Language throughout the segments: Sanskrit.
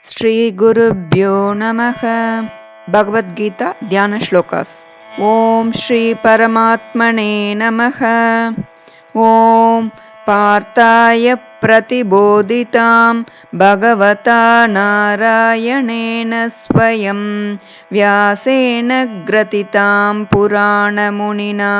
श्रीगुरुभ्यो नमः। भगवद्गीता ध्यान श्लोकास्। ओम श्री परमात्मने नमः। ओम पार्थाय प्रतिबोधितां भगवता नारायणेन स्वयं व्यासेन ग्रथितां पुराणमुनिना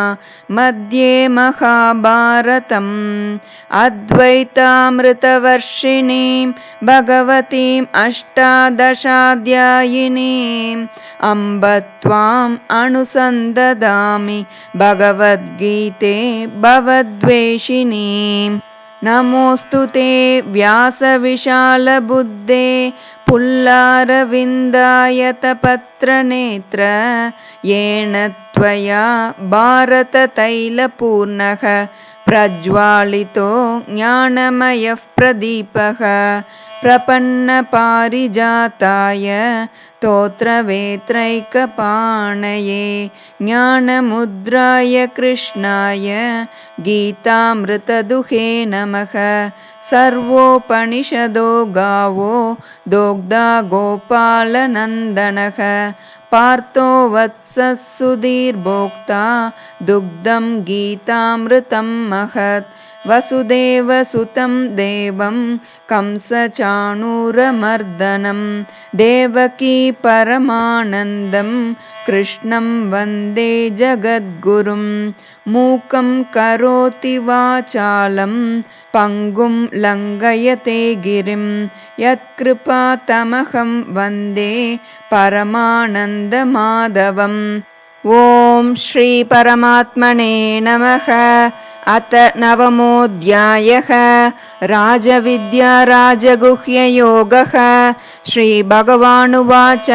मध्ये महाभारतम् अद्वैतामृतवर्षिणीं भगवतीम् अष्टादशाध्यायिनीम् अम्ब त्वाम् अनुसन्ददामि भगवद्गीते भवद्वेषिणीम्। नमोऽस्तु ते व्यासविशालबुद्धे पुल्लारविन्दायतपत्रनेत्र येन त्वया भारततैलपूर्णः प्रज्वालितो ज्ञानमयः प्रदीपः प्रपन्नपारिजाताय स्तोत्रवेत्रैकपाणये ज्ञानमुद्राय कृष्णाय गीतामृतदुहे नमः। सर्वोपनिषदो गावो दोग्धा गोपालनन्दनः पार्थो वत्सः सुधीर्भोक्ता दुग्धं गीतामृतं महत्। वसुदेवसुतं देवं कंसचाणूरमर्दनं देवकी परमानन्दं कृष्णं वन्दे जगद्गुरुं। मूकं करोति वाचालं पङ्गुं लङ्घयते गिरिं यत्कृपातमहं वन्दे परमानन्दमाधवम्। ओम श्री परमात्मने नमः। अथ नवमोऽध्यायः। राजविद्या राजगुह्ययोगः। श्रीभगवानुवाच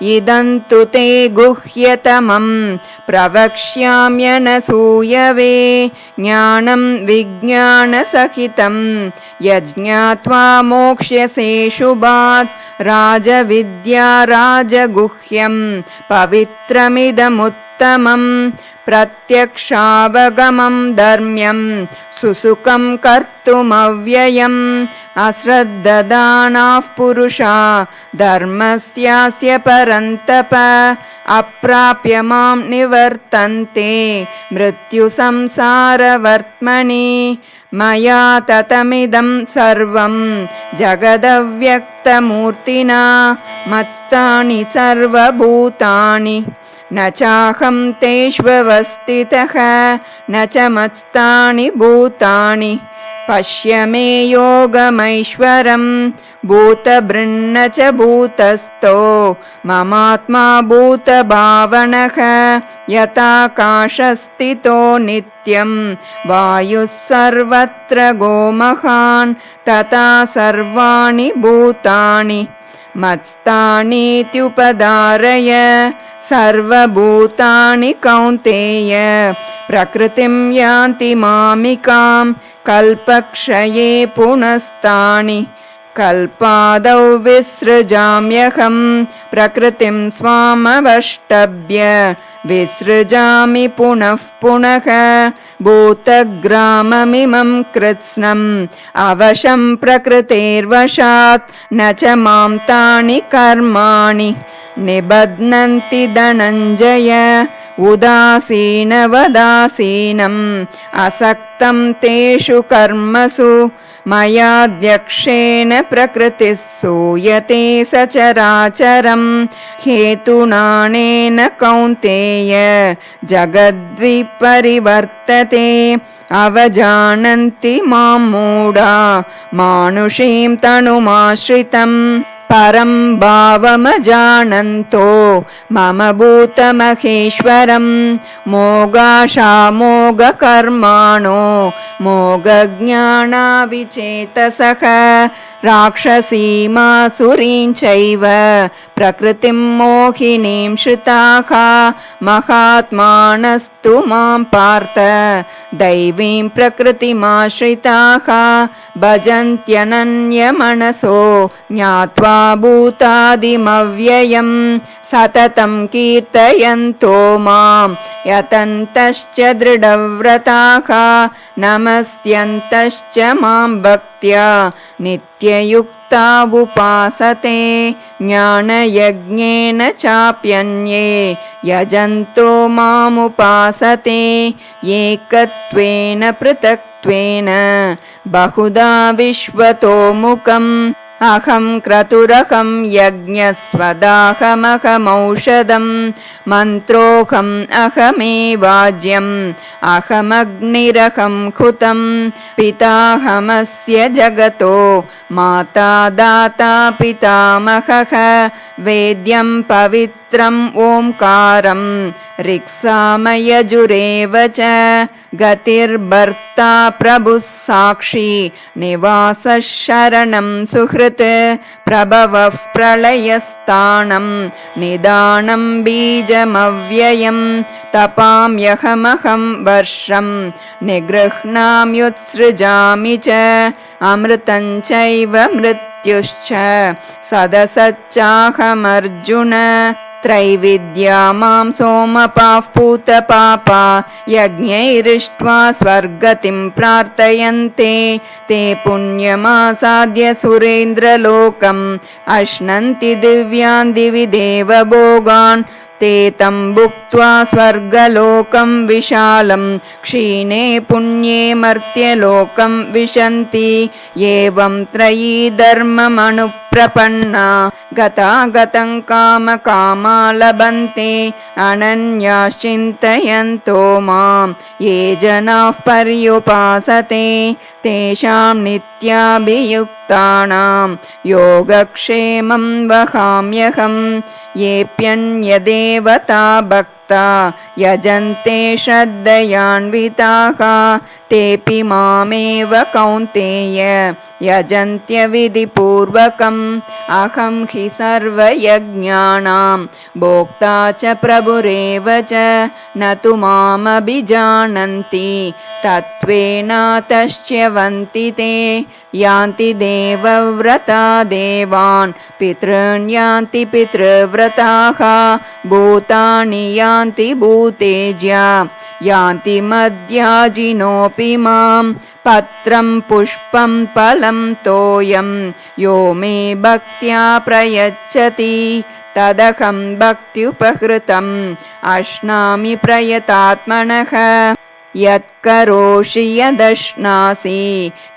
इदं तु ते गुह्यतमं प्रवक्ष्याम्यनसूयवे ज्ञानं विज्ञानसहितं यज्ञात्वा मोक्ष्यसे शुभात्। राजविद्या राजगुह्यं पवित्रमिदमुत्तमं प्रत्यक्षावगमं धर्म्यं सुसुखं कर्तुमव्ययम्। अश्रद्धदानाः पुरुषा धर्मस्यास्य परन्तप अप्राप्य मां निवर्तन्ते मृत्युसंसारवर्त्मनि। मया ततमिदं सर्वं जगदव्यक्तमूर्तिना मत्स्थानि सर्वभूतानि न चाहं तेष्वस्थितः न च मत्स्थानि भूतानि। पश्य मे योगमैश्वरं भूतभृन्न च भूतस्थो ममात्मा भूतभावनः। यथाकाशस्थितो नित्यं वायुः सर्वत्र गोमहान् तथा सर्वाणि भूतानि मत्स्थानीत्युपधारय। सर्वभूतानि कौन्तेय प्रकृतिं यान्ति मामिकां कल्पक्षये पुनस्तानि कल्पादौ विसृजाम्यहं प्रकृतिं स्वामवष्टभ्य विसृजामि पुनः पुनः। भूतग्राममिमं कृत्स्नम् अवशं प्रकृतेर्वशात् न च मां तानि कर्माणि निबध्नन्ति धनञ्जय। उदासीनवदासीनम् असक्तं तेषु कर्मसु मयाध्यक्षेण प्रकृतिः सूयते सचराचरं। हेतुनानेन कौन्तेय जगद्विपरिवर्तते अवजानन्ति मां मूढा मानुषीं तनुमाश्रितम्। परं भावमजानन्तो मम भूतमहेश्वरं मोगाशामोगकर्माणो मोगज्ञानाविचेतसः। राक्षसीमासुरीं चैव प्रकृतिं मोहिनीं श्रिताः महात्मानस्तु मां पार्थ दैवीं प्रकृतिमाश्रिताः। भजन्त्यनन्यमनसो ज्ञात्वा भूतादिमव्ययम् सततं कीर्तयन्तो मां यतन्तश्च दृढव्रताः नमस्यन्तश्च मां भक्त्या नित्ययुक्ता उपासते ज्ञानयज्ञेन चाप्यन्ये यजन्तो मामुपासते एकत्वेन पृथक्त्वेन बहुधा विश्वतोमुखम् अहं क्रतुरहं यज्ञस्वदाहमहमौषधम् मन्त्रोऽहम् अहमेवाज्यम् अहमग्निरहं हुतं पिताहमस्य जगतो माता दाता पितामहः वेद्यं पवित्रम् ओंकारं ऋक्सामयजुरेव च गतिर्भर्ता प्रभुः साक्षी निवासः शरणं सुहृत् प्रभवः प्रलयस्थानं निदानं बीजमव्ययम् तपाम्यहमहं वर्षं निगृह्णाम्युत्सृजामि च अमृतं चैव मृत्युश्च सदसच्चाहमर्जुन त्रैविद्या मां सोमपाः पूतपापा यज्ञैरिष्ट्वा स्वर्गतिं प्रार्थयन्ते ते पुण्यमासाद्य सुरेन्द्रलोकम् अश्नन्ति दिव्यान् दिवि देवभोगान् ते तं भुक्त्वा स्वर्गलोकं विशालं क्षीणे पुण्ये मर्त्यलोकं विशन्ति एवं त्रयी धर्ममनुप्रपन्ना गतागतं कामकामा लभन्ते अनन्याश्चिन्तयन्तो मां ये जनाः पर्युपासते तेषां नित्याभियुक्तानां योगक्षेमं वहाम्यहम् येऽप्यन्यदेवता भक्ता यजन्ते श्रद्धयान्विताः तेऽपि मामेव कौन्तेय यजन्त्यविधिपूर्वकम् अहं हि सर्वयज्ञानां भोक्ता च प्रभुरेव च न तु मामभिजानन्ति तत्त्वेनातश्च्यवन्ति ते यान्ति देवव्रता देवान् पितॄन् यान्ति पितृव्रताः भूतानि यान्ति भूतेज्या यान्ति मद्याजिनोऽपि मां पत्रं पुष्पं फलं तोयं यो मे भक्त्या प्रयच्छति तदहं भक्त्युपहृतम् अश्नामि प्रयतात्मनः यत्करोषि यदश्नासि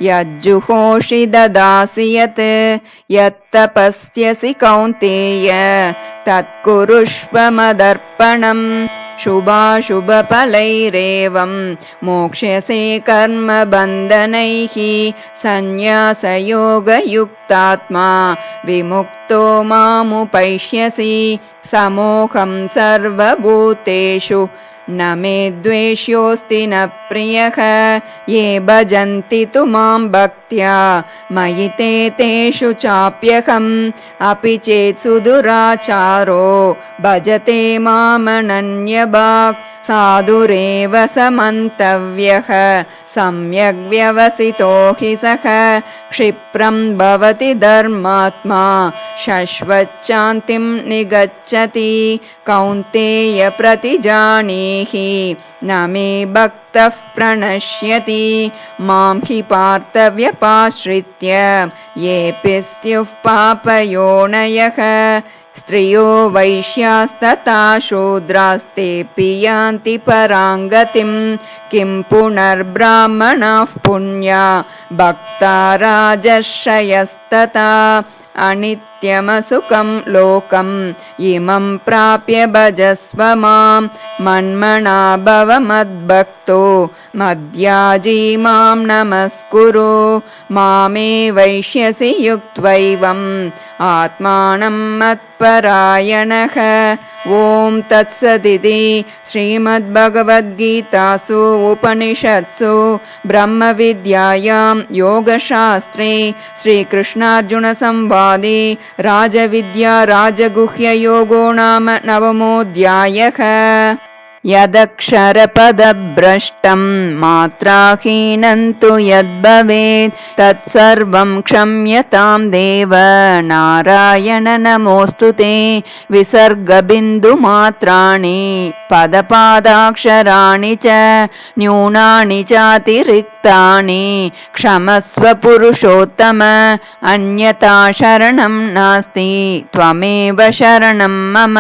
यज्जुहोषि ददासि यत् यत्तपस्यसि कौन्तेय तत्कुरुष्व मदर्पणम् शुभाशुभफलैरेवं मोक्ष्यसे कर्मबन्धनैः सन्न्यासयोगयुक्तात्मा विमुक्तो मामुपैष्यसि समोहं सर्वभूतेषु न मे द्वेष्योऽस्ति न प्रियः ये भजन्ति तु मां भक्त्या मयि ते तेषु चाप्यहम् अपि चेत् सुदुराचारो भजते मामनन्यभाक् साधुरेव समन्तव्यः सम्यग् व्यवसितो हि सः क्षिप्रं भवति धर्मात्मा शश्वच्छान्तिं निगच्छति कौन्तेय प्रतिजानीहि न मे भक्तः प्रणश्यति मां हि पार्थव्यपाश्रित्य येऽपि स्युः पापयोनयः स्त्रियो वैश्यास्तथा शूद्रास्तेऽपि यान्ति पराङ्गतिं किं पुनर्ब्राह्मणाः पुण्या भक्ता राजर्षयस्तथा अनित्यमसुखं लोकम् इमं प्राप्य भजस्व मां मन्मना भव मद्भक्तो मद्याजी मां नमस्कुरु मामे वैष्यसि युक्त्वैवम् आत्मानं मत्परायणः ॐ तत्सदिति श्रीमद्भगवद्गीतासु उपनिषत्सु ब्रह्मविद्यायां योगशास्त्रे श्रीकृष्णार्जुनसंवादे राजविद्या राजगुह्ययोगो नाम 9मोऽध्यायः। यदक्षरपदभ्रष्टं मात्राहीनं तु यद्भवेत् तत्सर्वं क्षम्यतां देव नारायण नमोऽस्तु ते। विसर्गबिन्दुमात्राणि पदपादाक्षराणि च न्यूनानि चातिरिक्तानि क्षमस्व पुरुषोत्तम। अन्यथा शरणं नास्ति त्वमेव शरणं मम।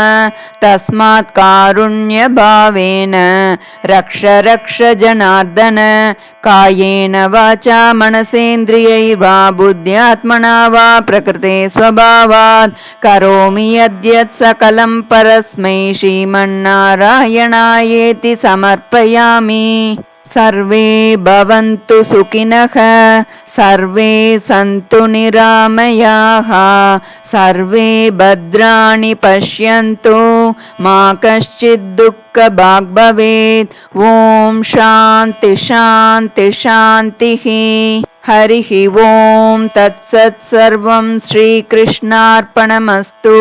तस्मात् कारुण्यभावेन रक्ष रक्ष जनार्दन। कायेन वाचा मनसेन्द्रियैर्वा बुद्ध्यात्मना वा प्रकृते स्वभावात् करोमि यद्यत् सकलं परस्मै श्रीमन्नारायणायेति समर्पयामि। सर्वे भवन्तु सुखिनः सर्वे सन्तु निरामयाः सर्वे भद्राणि पश्यन्तु मा कश्चित् दुःखभाग् भवेत्। ॐ शान्ति शान्ति शान्तिः। हरिः ॐ तत्सत्। सर्वं श्रीकृष्णार्पणमस्तु।